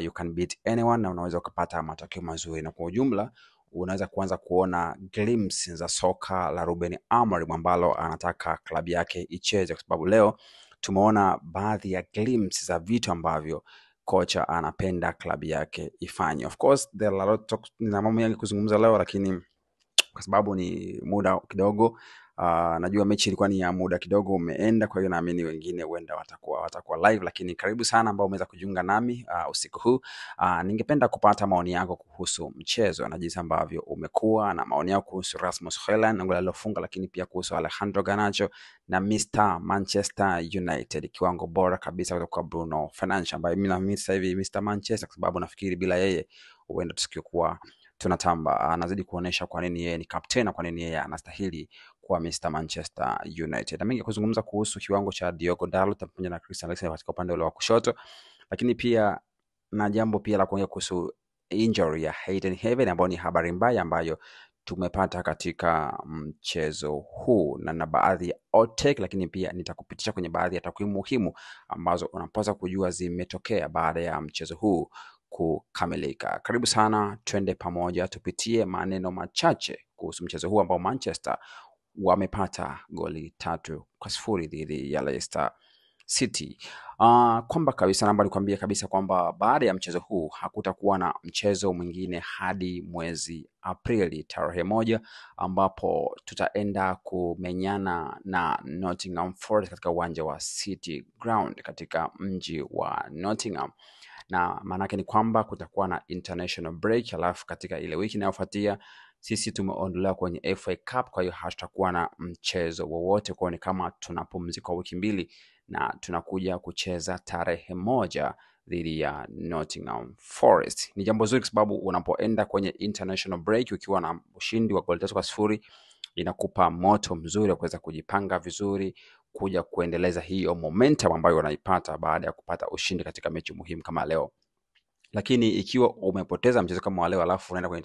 you can beat anyone na unaweza ukapata matokeo mazuri, na kwa ujumla unaweza kuanza kuona glimpse za soka la Ruben Amorim ambalo anataka klabu yake icheze, kwa sababu leo tumeona baadhi ya glimpse za vitu ambavyo kocha anapenda klabu yake ifanye. Of course there are a lot na mambo mengi kuzungumza leo, lakini kwa sababu ni muda kidogo, najua mechi ilikuwa ni ya muda kidogo umeenda, kwa hiyo naamini wengine huenda watakuwa live, lakini karibu sana ambao umeweza kujiunga nami usiku huu. Ningependa kupata maoni yako kuhusu mchezo na jinsi ambavyo umekuwa, na maoni yako kuhusu Rasmus Hojlund na goli alilofunga, lakini pia kuhusu Alejandro Garnacho na Mr Manchester United, kiwango bora kabisa kutoka Bruno Fernandes, ambaye mimi naamini sasa hivi Mr Manchester, kwa sababu nafikiri bila yeye huenda tusikikuwa tunatamba. Anazidi kuonesha kwa nini yeye ni captain na kwa nini yeye anastahili kuwa Mr Manchester United. Na mengi kuzungumza kuhusu kiwango cha Diogo Dalot pamoja na Christian Eriksen katika upande ule wa kushoto, lakini pia na jambo pia la kuongea kuhusu injury ya Hayden Heaven, ambayo ni habari mbaya ambayo tumepata katika mchezo huu, na baadhi ya outtake, lakini pia nitakupitisha kwenye baadhi ya takwimu muhimu ambazo unapaswa kujua zimetokea baada ya mchezo huu kukamilika. Karibu sana, twende pamoja tupitie maneno machache kuhusu mchezo huu ambao Manchester wamepata goli 3-0 dhidi ya Leicester City. Kwamba kabisa namba nikwambie kabisa kwamba baada ya mchezo huu hakutakuwa na mchezo mwingine hadi mwezi Aprili tarehe 1, ambapo tutaenda kumenyana na Nottingham Forest katika uwanja wa City Ground katika mji wa Nottingham. Na maanake ni kwamba kutakuwa na international break, alafu katika ile wiki inayofuatia sisi tumeondolewa kwenye FA Cup, kwa hiyo hatutakuwa na mchezo wowote, kwa ni kama tunapumzika wiki mbili na tunakuja kucheza tarehe 1 dhidi ya Nottingham Forest. Ni jambo zuri kwa sababu unapoenda kwenye international break ukiwa na ushindi wa goli 3-0 inakupa moto mzuri wa kuweza kujipanga vizuri kuja kuendeleza hiyo momentum ambayo unaipata baada ya kupata ushindi katika mechi muhimu kama leo. Lakini ikiwa umepoteza mchezo kama leo alafu unaenda kwenye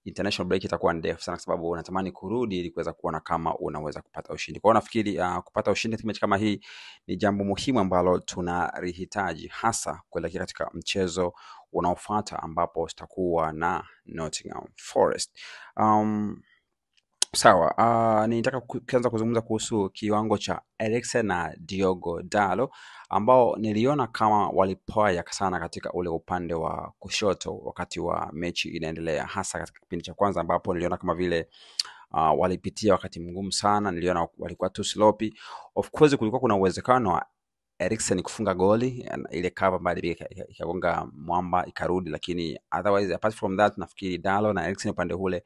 international break itakuwa ndefu sana, kwa sababu unatamani kurudi ili kuweza kuona kama unaweza kupata ushindi. Kwa hiyo nafikiri kupata ushindi katika mechi kama hii ni jambo muhimu ambalo tunalihitaji, hasa kuelekea katika mchezo unaofuata ambapo tutakuwa na Nottingham Forest. Sawa, nitaka kuanza kuzungumza kuhusu kiwango cha Eriksen na Diogo Dalot, ambao niliona kama walipoa sana katika ule upande wa kushoto wakati wa mechi inaendelea, hasa katika kipindi cha kwanza ambapo niliona kama vile walipitia wakati mgumu sana. Niliona walikuwa too sloppy. Of course kulikuwa kuna uwezekano wa Eriksen kufunga goli, ile cover baada ikagonga mwamba ikarudi, lakini otherwise apart from that nafikiri Dalot na Eriksen upande ule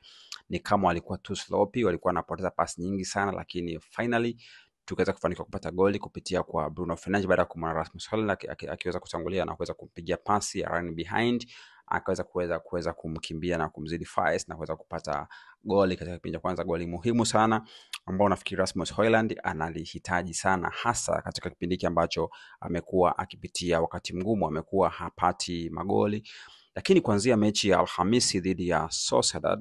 ni kama walikuwa too sloppy, walikuwa wanapoteza pasi nyingi sana, lakini finally tukaweza kufanikiwa kupata goli kupitia kwa Bruno Fernandes baada ya kumwona Rasmus Hojlund akiweza kutangulia na kuweza kumpigia pasi ya run behind, akaweza kumkimbia na kumzidi fast na kuweza kupata goli katika kipindi cha kwanza, goli muhimu sana ambao nafikiri Rasmus Hojlund analihitaji sana, hasa katika kipindi hiki ambacho amekuwa akipitia wakati mgumu, amekuwa hapati magoli. Lakini kuanzia mechi ya Alhamisi dhidi ya Sociedad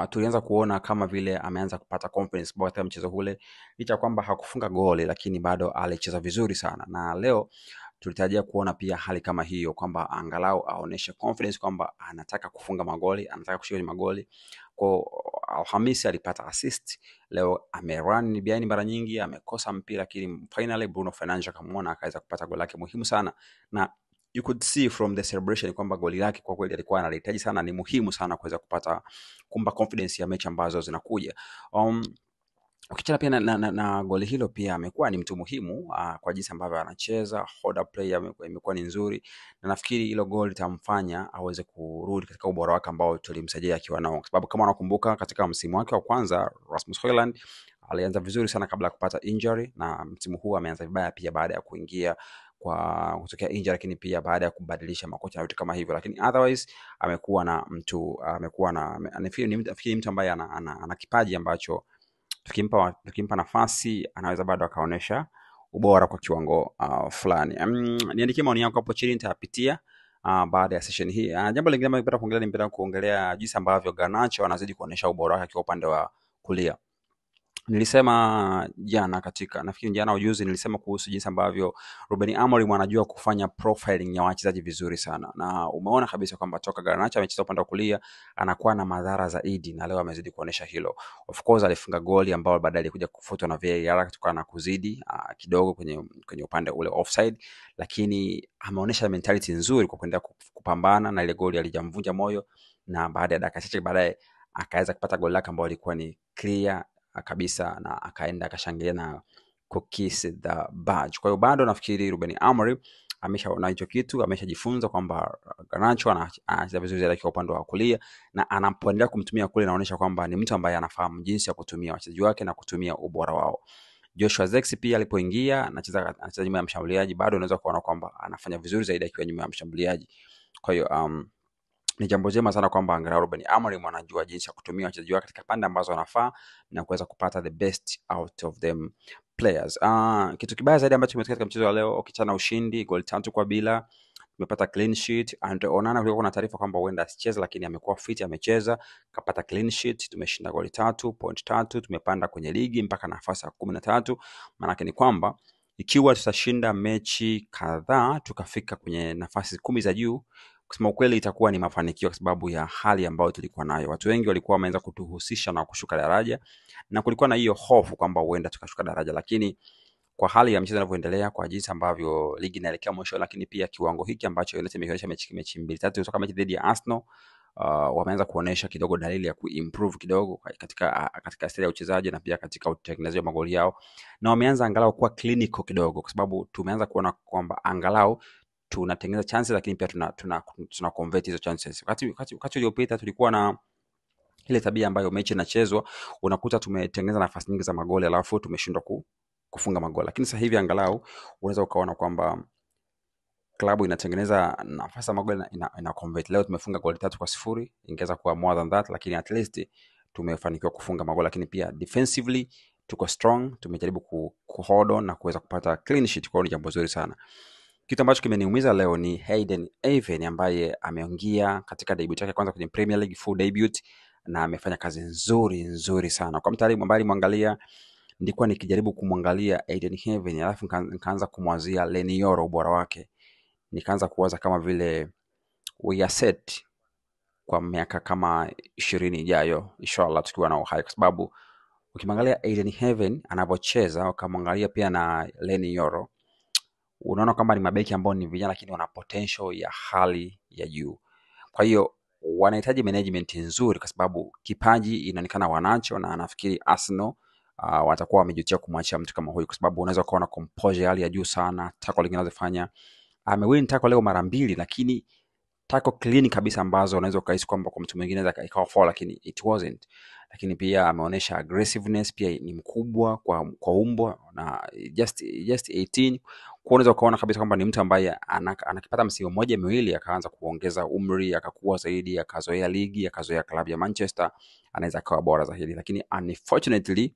tulianza kuona kama vile ameanza kupata confidence katika mchezo ule, licha kwamba hakufunga goli lakini bado alicheza vizuri sana, na leo tulitarajia kuona pia hali kama hiyo, kwamba angalau aoneshe confidence kwamba anataka kufunga magoli, anataka kushika magoli. Kwa Alhamisi alipata assist, leo amerun behind mara nyingi, amekosa mpira, lakini finally Bruno Fernandes akamuona akaweza kupata goli lake muhimu sana, na you could see from the celebration kwamba goli lake kwa kweli alikuwa analihitaji sana, ni muhimu sana kuweza kupata kumpa confidence ya mechi ambazo zinakuja. Ukichana pia na goli hilo pia amekuwa ni mtu muhimu kwa jinsi ambavyo anacheza, order play imekuwa ni nzuri, na nafikiri hilo goli litamfanya aweze kurudi katika ubora wake ambao tulimsajia akiwa nao, kwa sababu kama unakumbuka katika msimu wake wa kwanza Rasmus Hojlund alianza vizuri sana kabla ya kupata injury, na msimu huu ameanza vibaya pia baada ya kuingia kwa kutokea injury, lakini pia baada ya kubadilisha makocha na vitu kama hivyo, lakini otherwise amekuwa na nafikiri mtu ambaye ana kipaji ambacho tukimpa nafasi anaweza bado akaonesha ubora kwa kiwango fulani. Niandikie maoni yako hapo chini, nitapitia baada ya session hii. Jambo lingine ambalo ningependa kuongelea jinsi ambavyo Garnacho anazidi kuonesha ubora wake kwa upande wa kulia. Nilisema jana nafikiri jana ujuzi nilisema kuhusu jinsi ambavyo Ruben Amorim anajua kufanya profiling ya wachezaji vizuri sana, na umeona kabisa kwamba toka Garnacho amecheza upande wa kulia anakuwa na madhara zaidi, na leo amezidi kuonesha hilo. Of course alifunga goli ambao baadaye alikuja kufutwa na VAR kutokana na kuzidi kidogo kwenye upande ule offside, lakini ameonesha mentality nzuri kwa kuendelea kupambana na ile goli alijamvunja moyo, na baada ya dakika chache baadaye akaweza kupata goli lake ambalo lilikuwa ni clear kabisa, na akaenda akashangilia na kiss the badge. Kwa hiyo bado nafikiri Ruben Amorim ameshaona hicho kitu, ameshajifunza kwamba Garnacho anacheza vizuri zaidi kwa upande wa kulia, na anapoendelea kumtumia kule inaonyesha kwamba ni mtu ambaye anafahamu jinsi ya kutumia wachezaji wake na kutumia ubora wao. Joshua Zexi pia alipoingia anacheza nyuma ya mshambuliaji, bado unaweza kuona kwamba anafanya vizuri zaidi akiwa nyuma ya mshambuliaji. Kwa hiyo ni jambo jema sana kwamba angalau Ruben Amorim anajua jinsi ya kutumia wachezaji wake katika pande ambazo wanafaa na kuweza kupata the best out of them players. Kitu kibaya zaidi ambacho kimetokea katika mchezo wa leo, ukichana ushindi goli 3-0, tumepata clean sheet. Andre Onana kulikuwa kuna taarifa kwamba huenda asicheze, lakini amekuwa fit, amecheza, kapata clean sheet, tumeshinda goli 3, point 3, tumepanda kwenye ligi mpaka nafasi ya 13. Maana yake ni kwamba ikiwa tutashinda mechi kadhaa tukafika kwenye nafasi 10 za juu, kusema ukweli itakuwa ni mafanikio kwa sababu ya hali ambayo tulikuwa nayo. Watu wengi walikuwa wameanza kutuhusisha na kushuka daraja, na kulikuwa na hiyo hofu kwamba huenda tukashuka daraja, lakini kwa hali ya mchezo unavyoendelea, kwa jinsi ambavyo ligi inaelekea mwisho, lakini pia kiwango hiki ambacho United imeonyesha mechi 2-3 kutoka mechi dhidi ya Arsenal, wameanza kuonesha kidogo dalili ya kuimprove kidogo katika style ya uchezaji na pia katika utengenezaji wa magoli yao, na wameanza angalau kuwa clinical kidogo, kwa sababu tumeanza kuona kwamba angalau tunatengeneza chances, lakini pia tuna convert hizo chances. Wakati uliopita tulikuwa na ile tabia ambayo mechi inachezwa unakuta tumetengeneza nafasi nyingi za magoli alafu tumeshindwa kufunga magoli, lakini sasa hivi angalau unaweza ukaona kwamba klabu inatengeneza nafasi za magoli ina convert. Leo tumefunga goli 3-0, ingeweza kuwa more than that, lakini at least tumefanikiwa kufunga magoli, lakini pia defensively tuko strong, tumejaribu hold on na kuweza kupata clean sheet, kwa hiyo ni jambo zuri sana. Kitu ambacho kimeniumiza leo ni Hayden Even ambaye ameongea katika debut yake kwanza kwenye Premier League, full debut, na amefanya kazi nzuri sana. Kwa mtaalamu ambaye alimwangalia, nilikuwa nikijaribu kumwangalia Hayden Even alafu nikaanza kumwazia Leny Yoro, ubora wake, nikaanza kuwaza kama vile we are set kwa miaka kama 20 ijayo inshallah tukiwa na uhai, kwa sababu ukimwangalia Hayden Even anavyocheza ukamwangalia pia na Leny Yoro, unaona kwamba ni mabeki ambao ni vijana lakini wana potential ya hali ya juu. Kwa hiyo wanahitaji management nzuri, kwa sababu kipaji inaonekana wanacho, na nafikiri Arsenal watakuwa wamejutia kumwachia mtu kama huyu, kwa sababu unaweza kuona composure hali ya juu sana. Tackle lingine anazofanya, amewin tackle leo mara 2, lakini tackle clean kabisa ambazo unaweza kuhisi kwamba kwa mtu mwingine anaweza ikawa foul, lakini it wasn't. Lakini pia ameonyesha aggressiveness, pia ni mkubwa kwa umbo na just 18, kwa unaweza kuona kabisa kwamba ni mtu ambaye anakipata msimu mmoja miwili akaanza kuongeza umri, akakuwa zaidi, akazoea ligi, akazoea klabu ya Manchester, anaweza kuwa bora zaidi. Lakini unfortunately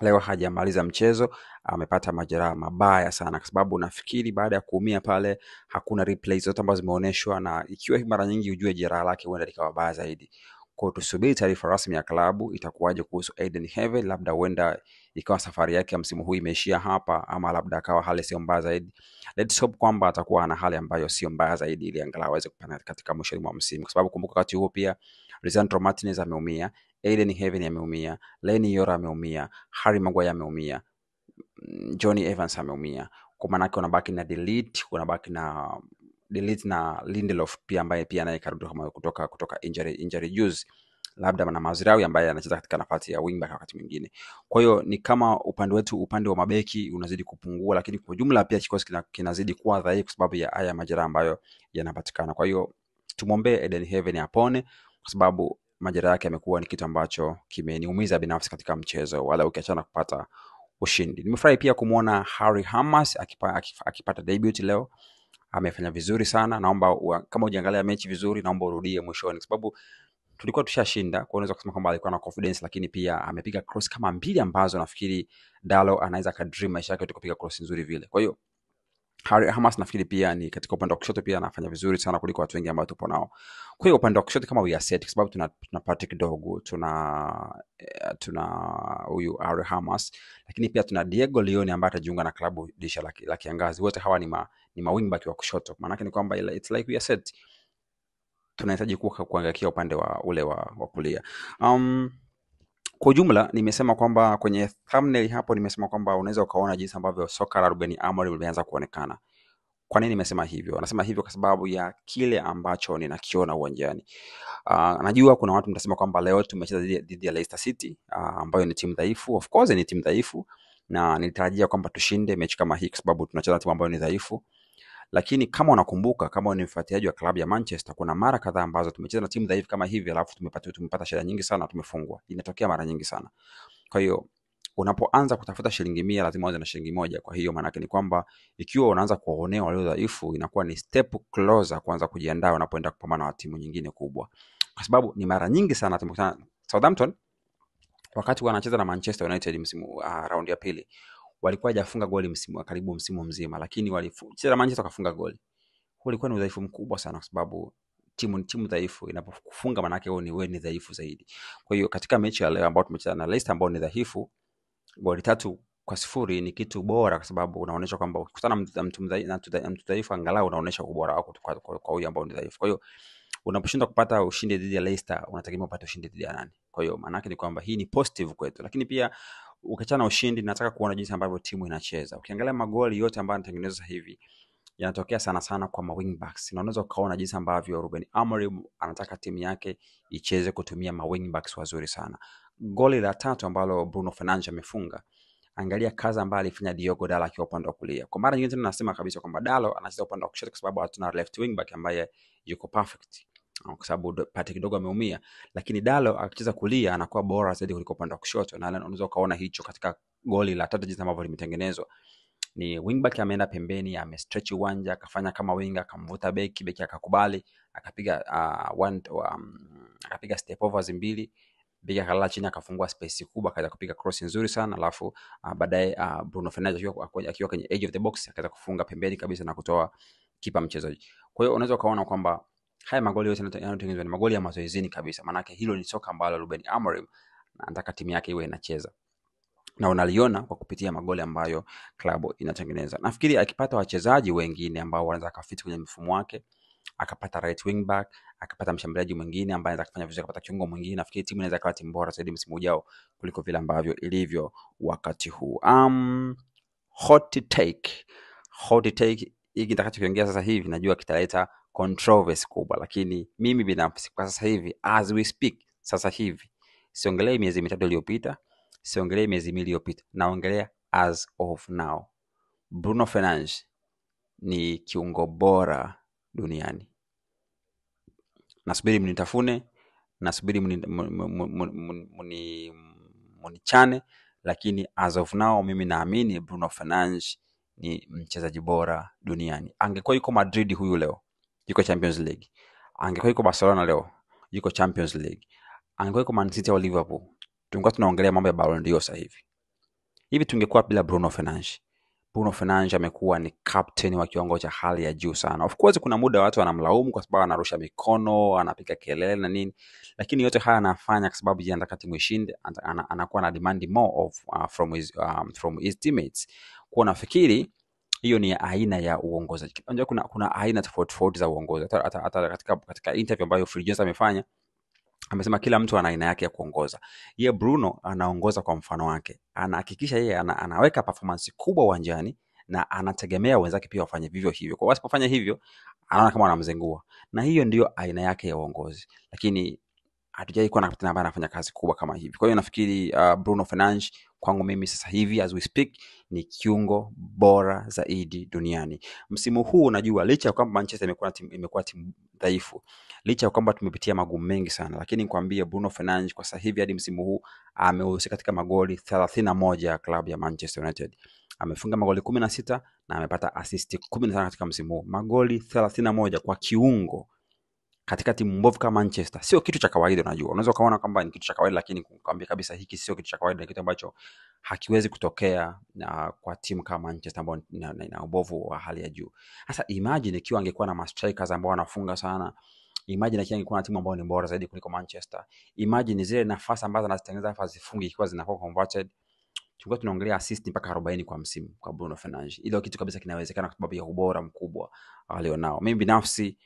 leo hajamaliza mchezo, amepata majeraha mabaya sana, kwa sababu nafikiri baada ya kuumia pale hakuna replays zote ambazo zimeonyeshwa, na ikiwa mara nyingi ujue jeraha lake huenda likawa baya zaidi. Kwa tusubiri taarifa rasmi ya klabu itakuwaje kuhusu Hayden Even, labda huenda ikawa safari yake ya msimu huu imeishia hapa, ama labda akawa hali sio mbaya zaidi. Let's hope kwamba atakuwa na hali ambayo sio mbaya zaidi, ili angalau aweze kupanda katika mwisho wa msimu, kwa sababu kumbuka wakati huo pia Lisandro Martinez ameumia, Hayden Even ameumia, Leny Yoro ameumia, Harry Maguire ameumia, Johnny Evans ameumia. Kwa maana yake unabaki na unabaki na na Lindelof pia, ambaye pia naye karudi kutoka injury juice, labda na Mazraoui ambaye anacheza katika nafasi ya wingback wakati mwingine. Kwa hiyo ni kama upande wa mabeki unazidi kupungua, lakini kwa jumla pia kikosi kinazidi kuwa dhaifu kwa sababu ya haya majeraha ambayo yanapatikana. Kwa hiyo tumwombee Hayden Even apone, kwa sababu majeraha yake yamekuwa ni kitu ambacho kimeniumiza binafsi katika mchezo, wala ukiachana kupata ushindi. Nimefurahi pia kumuona Harry Hamas akipata debut leo, amefanya vizuri sana. Naomba kama ujiangalia mechi vizuri, naomba urudie mwishoni, kwa sababu tulikuwa tushashinda, kwa unaweza kusema kwamba alikuwa na confidence, lakini pia amepiga cross kama 2 ambazo nafikiri Dalo anaweza kadream maisha yake kupiga cross nzuri vile. Kwa hiyo Harry Hamas nafikiri pia ni katika upande wa kushoto pia anafanya vizuri sana kuliko watu wengi ambao tupo nao. Kwa hiyo upande wa kushoto kama we are set, kwa sababu tuna Patrick Dogu, tuna huyu Harry Hamas, lakini pia tuna Diego Leone ambaye atajiunga na klabu dirisha la kiangazi. Wote hawa ni ma wing back wa kushoto. Maana yake ni kwamba it's like we are set. Tunahitaji kuangalia upande wa ule wa kulia. Kwa ujumla nimesema kwamba kwenye thumbnail hapo nimesema kwamba unaweza ukaona jinsi ambavyo soka la Ruben Amorim limeanza kuonekana. Kwa nini nimesema hivyo? Nasema hivyo kwa sababu ya kile ambacho ninakiona uwanjani. Najua kuna watu mtasema kwamba leo tumecheza dhidi ya Leicester City, ambayo ni timu dhaifu. Of course ni timu dhaifu na nilitarajia kwamba tushinde mechi kama hii kwa sababu tunacheza timu ambayo ni dhaifu. Lakini kama unakumbuka, kama ni mfuatiliaji wa klabu ya Manchester, kuna mara kadhaa ambazo tumecheza na timu dhaifu kama hivi alafu tumepata shida nyingi sana, tumefungwa. Inatokea mara nyingi sana. Kwa hiyo unapoanza kutafuta shilingi 100 lazima uanze na shilingi 1. Kwa hiyo maana yake ni kwamba ikiwa unaanza kuwaonea walio dhaifu, inakuwa ni step closer kuanza kujiandaa unapoenda kupambana na timu nyingine kubwa. Kwa sababu ni mara nyingi sana tumekutana Southampton wakati wanacheza na Manchester United msimu round ya pili, walikuwa hajafunga goli karibu msimu mzima, lakini walicheza na Manchester wakafunga goli. Ulikuwa ni udhaifu mkubwa sana, kwa sababu timu dhaifu inapokufunga maana yake wewe ni dhaifu zaidi. Kwa hiyo katika mechi ya leo ambayo tumecheza na Leicester ambao ni dhaifu, goli 3-0 ni kitu bora, kwa sababu unaonyesha kwamba ukikutana na mtu dhaifu angalau unaonyesha ubora wako kwa huyu ambao ni dhaifu. Kwa hiyo unaposhinda kupata ushindi dhidi ya Leicester, unategemea upate ushindi dhidi ya nani? Kwa hiyo maana yake ni kwamba hii ni positive kwetu. Lakini pia ukiachana ushindi, nataka kuona jinsi ambavyo timu inacheza. Ukiangalia magoli yote ambayo yanatengenezwa hivi yanatokea sana kwa wing backs. Na unaweza ukaona jinsi ambavyo Ruben Amorim anataka timu yake icheze kutumia wing backs wazuri sana. Goli la 3 ambalo Bruno Fernandes amefunga, angalia kazi ambayo alifanya Diogo Dalot akiwa upande wa kulia. Kwa mara nyingine tunasema kabisa kwamba Dalot anacheza upande wa kushoto kwa sababu hatuna left wing back ambaye yuko perfect, kwa sababu Patrick Dogo ameumia, lakini Dalot akicheza kulia anakuwa bora zaidi kuliko upande wa kushoto. Na unaweza kuona hicho katika goli la 3 jinsi ambavyo limetengenezwa. Ni wingback ameenda pembeni, amestretch uwanja, akafanya kama winga, akamvuta beki akakubali, akapiga akapiga step overs 2, beki akalala chini, akafungua space kubwa, akaanza kupiga cross nzuri sana. Alafu baadaye Bruno Fernandes akiwa kwenye edge of the box akaanza kufunga pembeni kabisa na kutoa kipa mchezaji. Kwa hiyo unaweza kaona kwamba haya magoli yote yanayotengenezwa ni magoli ya mazoezini kabisa. Maana yake hilo ni soka ambalo Ruben Amorim anataka timu yake iwe inacheza, na unaliona kwa kupitia magoli ambayo klabu inatengeneza. Nafikiri akipata wachezaji wengine ambao wanaweza kufiti kwenye mfumo wake, akapata right wing back, akapata mshambuliaji mwingine ambaye anaweza kufanya vizuri, akapata kiungo mwingine, nafikiri timu inaweza kuwa timu bora zaidi msimu ujao kuliko vile ambavyo ilivyo wakati huu. Hot take hiki nitakachokiongea sasa hivi najua kitaleta controversy kubwa, lakini mimi binafsi kwa sasa hivi, as we speak, sasa hivi siongelei miezi 3 iliyopita, siongelei miezi 2 iliyopita, naongelea as of now. Bruno Fernandes ni kiungo bora duniani. Nasubiri mnitafune, nasubiri munichane, lakini as of now mimi naamini Bruno Fernandes ni mchezaji bora duniani. Angekuwa yuko Madrid huyu leo, yuko Champions League. Angekuwa yuko Barcelona leo, yuko Champions League. Angekuwa yuko Man City au Liverpool, tungekuwa tunaongelea mambo ya Ballon d'Or sasa hivi tungekuwa bila Bruno Fernandes. Bruno Fernandes amekuwa ni captain wa kiwango cha hali ya juu sana. Of course kuna muda watu wanamlaumu kwa sababu anarusha mikono, anapiga kelele na nini, lakini yote haya anafanya kwa sababu anataka timu ishinde. Anakuwa na demand more of from his teammates. Kwa nafikiri hiyo ni aina ya uongozi. Unajua kuna aina tofauti za uongozi. Hata katika interview ambayo Phil Jones amefanya, amesema kila mtu ana aina yake ya kuongoza. Yeye Bruno anaongoza kwa mfano wake. Anahakikisha yeye anaweka performance kubwa uwanjani na anategemea wenzake pia wafanye vivyo hivyo. Kwa wasipofanya hivyo, anaona kama wanamzengua. Na hiyo ndio aina yake ya uongozi. Lakini hatujai kuwa na kapteni ambaye anafanya kazi kubwa kama hivi. Kwa hiyo nafikiri Bruno Fernandes kwangu mimi sasa hivi as we speak ni kiungo bora zaidi duniani. Msimu huu unajua, licha ya kwamba Manchester imekuwa timu dhaifu, licha ya kwamba tumepitia magumu mengi sana, lakini nikwambie Bruno Fernandes kwa sasa hivi hadi msimu huu amehusika katika magoli 31 ya klabu ya Manchester United. Amefunga magoli 16 na amepata assist 15 katika msimu huu. Magoli 31 kwa kiungo katika timu mbovu kama Manchester sio kitu cha kawaida. Unajua, unaweza kaona kwamba ni kitu cha kawaida, lakini nikwambia kabisa hiki sio kitu cha kawaida, ni kitu ambacho hakiwezi kutokea kwa timu kama Manchester ambayo ina ubovu wa hali ya juu. Sasa imagine ikiwa angekuwa na strikers ambao wanafunga sana, imagine ikiwa angekuwa na timu ambayo ni bora zaidi kuliko Manchester, imagine zile nafasi ambazo anazitengeneza hapa zifungi ikiwa zinakuwa converted, tulikuwa tunaongelea assist mpaka 40 kwa msimu kwa Bruno Fernandes. Ile kitu kabisa kinawezekana kwa sababu ya ubora mkubwa alionao. Mimi binafsi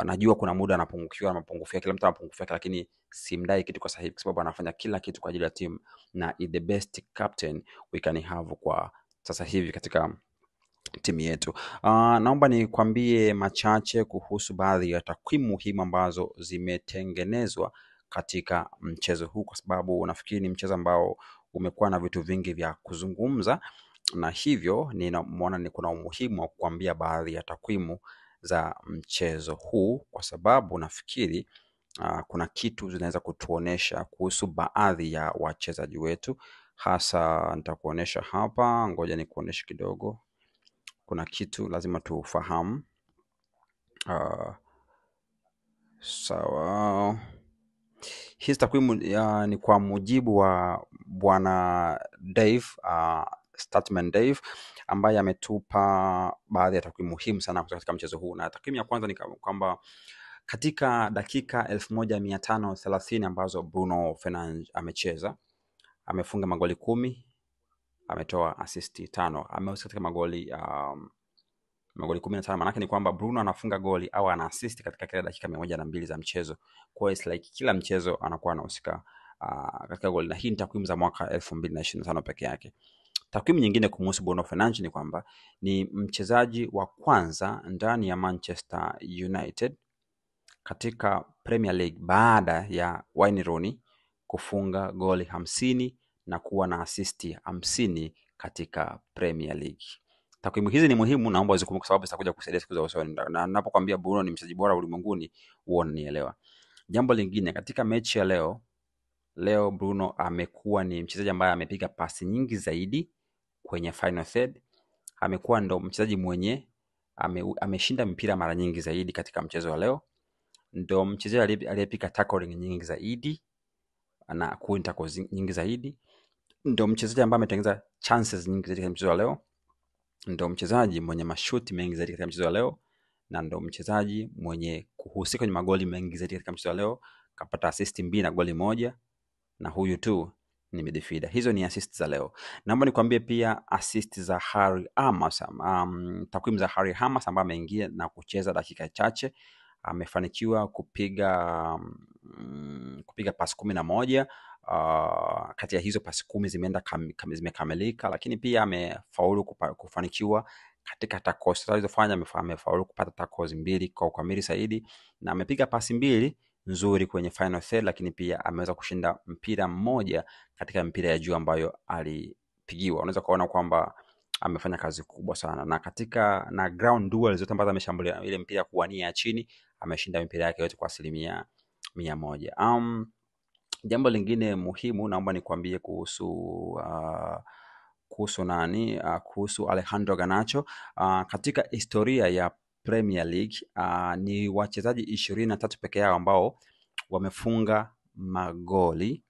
najua kuna muda anapungukiwa na mapungufu yake, kila mtu anapungufu yake, lakini simdai kitu kwa sahihi kwa sababu anafanya kila kitu kwa ajili ya timu na is the best captain we can have kwa sasa hivi katika timu yetu. Naomba nikwambie machache kuhusu baadhi ya takwimu muhimu ambazo zimetengenezwa katika mchezo huu, kwa sababu nafikiri ni mchezo ambao umekuwa na vitu vingi vya kuzungumza, na hivyo ninaona ni kuna umuhimu wa kukwambia baadhi ya takwimu za mchezo huu, kwa sababu nafikiri kuna kitu zinaweza kutuonesha kuhusu baadhi ya wachezaji wetu. Hasa nitakuonesha hapa, ngoja nikuoneshe kidogo. Kuna kitu lazima tufahamu. Sawa. Hizi takwimu ni kwa mujibu wa bwana Dave, Statman Dave, ambaye ametupa baadhi ya takwimu muhimu sana katika mchezo huu. Na takwimu ya kwanza ni kwamba katika dakika 1530 ambazo Bruno Fernandes amecheza, amefunga magoli 10, ametoa assist 5, amehusika katika magoli 15. Maana ni kwamba Bruno anafunga goli au ana assist katika kila dakika 102 za mchezo. Kwa hiyo like kila mchezo anakuwa anahusika katika goli, na hii ni takwimu za mwaka 2025 peke yake. Takwimu nyingine kumhusu Bruno Fernandes ni kwamba ni mchezaji wa kwanza ndani ya Manchester United katika Premier League baada ya Wayne Rooney kufunga goli 50 na kuwa na assist 50 katika Premier League. Takwimu hizi ni muhimu, naomba uzikumbuke kwa sababu zitakuja kusaidia siku za usoni, na ninapokuambia Bruno ni mchezaji bora ulimwenguni unanielewa. Jambo lingine, katika mechi ya leo Bruno amekuwa ni mchezaji ambaye amepiga pasi nyingi zaidi kwenye final third. Amekuwa ndo mchezaji mwenye ameshinda mpira mara nyingi zaidi katika mchezo wa leo. Ndo mchezaji aliyepiga tackling nyingi zaidi na kuwin tackles nyingi zaidi. Ndo mchezaji ambaye ametengeneza chances nyingi zaidi katika mchezo wa leo. Ndo mchezaji mwenye mashuti mengi zaidi katika mchezo wa leo, na ndo mchezaji mwenye kuhusika kwenye magoli mengi zaidi katika mchezo wa leo. Kapata assist 2 na goli 1, na huyu tu ni midfielder. Hizo ni assist za leo. Naomba nikwambie pia assist za Harry Hamas. Takwimu za Harry Hamas ambaye ameingia na kucheza dakika chache, amefanikiwa kupiga pasi 11. Kati ya hizo pasi 10 zimeenda zimekamilika, lakini pia amefaulu kufanikiwa katika tackles alizofanya. Amefaulu kupata tackles 2 kwa ukamili zaidi, na amepiga pasi 2 nzuri kwenye final third, lakini pia ameweza kushinda mpira mmoja katika mpira ya juu ambayo alipigiwa. Unaweza kuona kwamba amefanya kazi kubwa sana, na katika ground duels zote ambazo ameshambulia ile mpira kuwania ya chini, ameshinda mpira yake yote kwa 100%. Jambo lingine muhimu naomba nikwambie kuhusu kuhusu Alejandro Garnacho. Katika historia ya Premier League ni wachezaji 23 peke yao ambao wamefunga magoli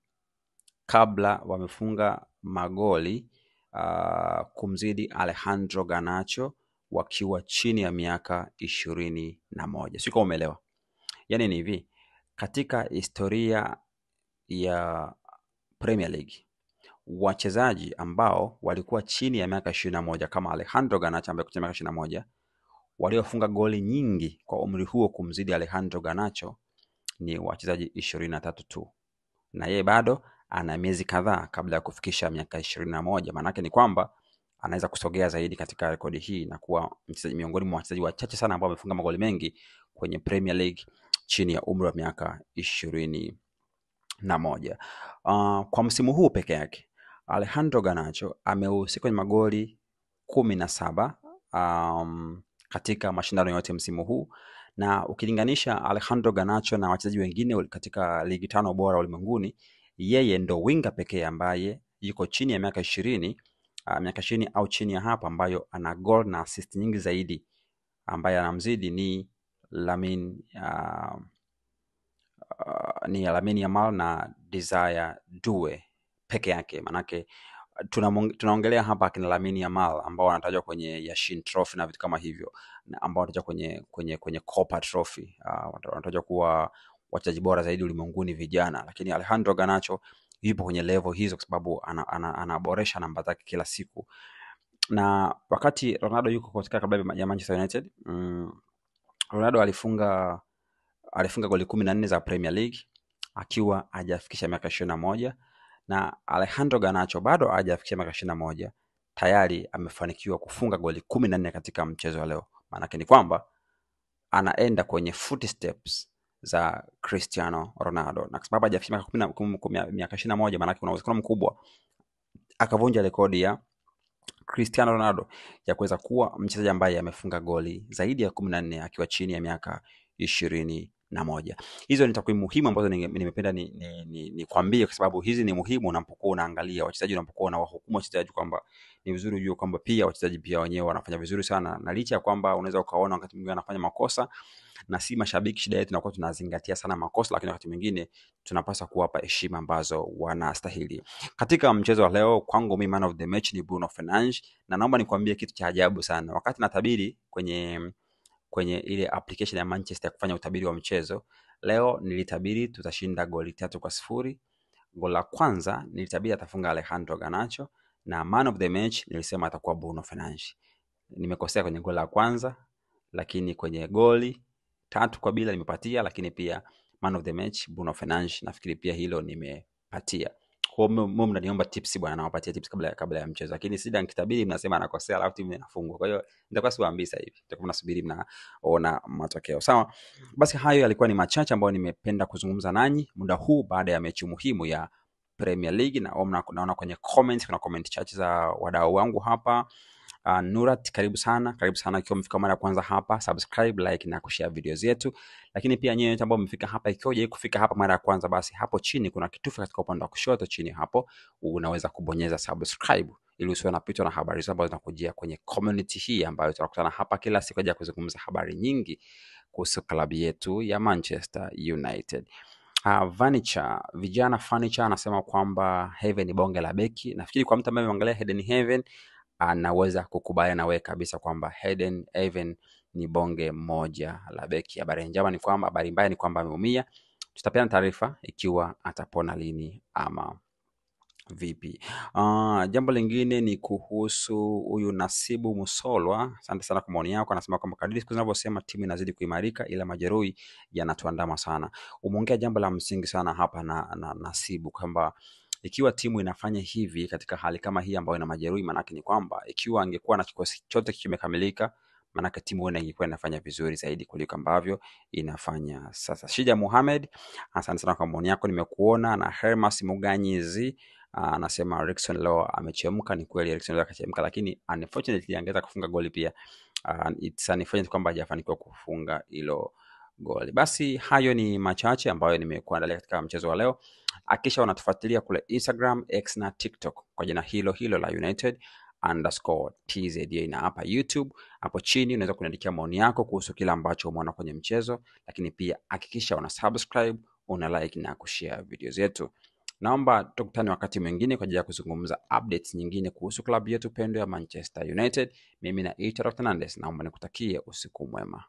kumzidi Alejandro Garnacho wakiwa chini ya miaka 21. Sio kama umeelewa. Yaani ni hivi, katika historia ya Premier League wachezaji ambao walikuwa chini ya miaka 21 kama Alejandro Garnacho ambaye kwa miaka 21 waliofunga goli nyingi kwa umri huo kumzidi Alejandro Garnacho ni wachezaji 23 tu, na yeye bado ana miezi kadhaa kabla ya kufikisha miaka 21. Maana yake ni kwamba anaweza kusogea zaidi katika rekodi hii na kuwa mchezaji miongoni mwa wachezaji wachache sana ambao wamefunga magoli mengi kwenye Premier League chini ya umri wa miaka 21. Kwa msimu huu peke yake Alejandro Garnacho amehusika kwenye magoli 17 katika mashindano yote msimu huu, na ukilinganisha Alejandro Garnacho na wachezaji wengine katika ligi 5 bora ulimwenguni, yeye ndo winga pekee ambaye yuko chini ya miaka 20 au chini ya hapa, ambayo ana goal na assist nyingi zaidi. Ambaye anamzidi ni Lamine Yamal na Desire Due peke yake. Manake tunaongelea hapa akina Lamine Yamal ambao wanatajwa kwenye Yashin Trophy na vitu kama hivyo, ambao wanatajwa kwenye Copa Trophy, wanatajwa kuwa wachezaji bora zaidi ulimwenguni vijana, lakini Alejandro Garnacho yupo kwenye level hizo kwa sababu anaboresha namba zake kila siku. Na wakati Ronaldo yuko katika klabu ya Manchester United, Ronaldo alifunga goli 14 za Premier League akiwa hajafikisha miaka 21, na Alejandro Garnacho bado hajafikisha miaka 21, tayari amefanikiwa kufunga goli 14 katika mchezo wa leo. Maana yake ni kwamba anaenda kwenye footsteps za Cristiano Ronaldo, na kwa sababu hajafikisha miaka 21, maana yake kuna uwezekano mkubwa akavunja rekodi ya Cristiano Ronaldo ya kuweza kuwa mchezaji ambaye amefunga goli zaidi ya 14 akiwa chini ya miaka 21. Hizo ni takwimu muhimu ambazo nimependa ni kuambie, kwa sababu hizi ni muhimu unapokuwa unaangalia wachezaji, unapokuwa na wahukumu wachezaji, kwamba ni vizuri ujue kwamba pia wachezaji pia wenyewe wanafanya vizuri sana, na licha ya kwamba unaweza ukaona wakati mwingine anafanya makosa, na si mashabiki shida yetu tunakuwa tunazingatia sana makosa, lakini wakati mwingine tunapaswa kuwapa heshima ambazo wanastahili. Katika mchezo wa leo kwangu mimi man of the match ni Bruno Fernandes, na naomba nikwambie kitu cha ajabu sana. Wakati natabiri kwenye ile application ya Manchester kufanya utabiri wa mchezo leo, nilitabiri tutashinda goli 3-0. Goli la kwanza nilitabiri atafunga Alejandro Garnacho, na man of the match nilisema atakuwa Bruno Fernandes. Nimekosea kwenye goli la kwanza, lakini kwenye goli 3-0 nimepatia, lakini pia man of the match Bruno Fernandes, nafikiri pia hilo nimepatia. Kwa hiyo mnaniomba tips bwana, nawapatia tips kabla ya mchezo, lakini sida nikitabiri mnasema anakosea alafu timu inafungwa. Kwa hiyo nitakuwa siwaambii sasa hivi, tutakuwa tunasubiri mnaona matokeo. Sawa, basi hayo yalikuwa ni machache ambayo nimependa kuzungumza nanyi muda huu baada ya mechi muhimu ya Premier League. Na naona kwenye comments kuna comment chache za wadau wangu hapa. Nurat, karibu sana ikiwa umefika mara ya kwanza hapa, subscribe, like na kushare video zetu. Lakini pia nyinyi ambao mmefika hapa, ikiwa je kufika hapa mara ya kwanza, basi hapo chini kuna kitufe katika upande wa kushoto chini hapo, unaweza kubonyeza subscribe ili usiwe unapitwa na habari ambazo zinakujia kwenye community hii ambayo tunakutana hapa kila siku ya kuzungumza habari nyingi kuhusu klabu yetu ya Manchester United. Vijana Furniture anasema kwamba Heaven ni bonge la beki. Nafikiri kwa mtu ambaye ameangalia Eden Heaven anaweza kukubaliana na wewe kabisa kwamba Eden Heaven ni bonge moja la beki. Habari mbaya ni kwamba ameumia. Tutapeana taarifa ikiwa atapona lini ama vipi. Jambo lingine ni kuhusu huyu Nasibu Musolwa. Asante sana kwa maoni yako. Anasema kwamba kadri siku zinavyosema timu inazidi kuimarika, ila majeruhi yanatuandama sana. Umeongea jambo la msingi sana hapa na Nasibu, kwamba ikiwa timu inafanya hivi katika hali kama hii ambayo ina majeruhi, manake ni kwamba ikiwa angekuwa na kikosi chote kimekamilika, manake timu ingekuwa inafanya vizuri zaidi kuliko ambavyo inafanya sasa. Shija Mohamed, asante sana kwa maoni yako, nimekuona. Na Hermas Muganyizi anasema Erikson leo amechemka. Ni kweli Erikson leo akachemka, lakini unfortunately angeweza kufunga goli pia. It's unfortunate kwamba hajafanikiwa kufunga hilo goli. Basi hayo ni machache ambayo nimekuandalia katika mchezo wa leo. Hakikisha unatufuatilia kule Instagram, X na TikTok kwa jina hilo la United_TZA, na hapa YouTube hapo chini unaweza kuniandikia maoni yako kuhusu kila ambacho umeona kwenye mchezo, lakini pia hakikisha una subscribe, una like na kushare video zetu. Naomba tukutane wakati mwingine kwa ajili ya kuzungumza updates nyingine kuhusu klabu yetu pendwa ya Manchester United. Mimi na Dr. Nandes, naomba nikutakie usiku mwema.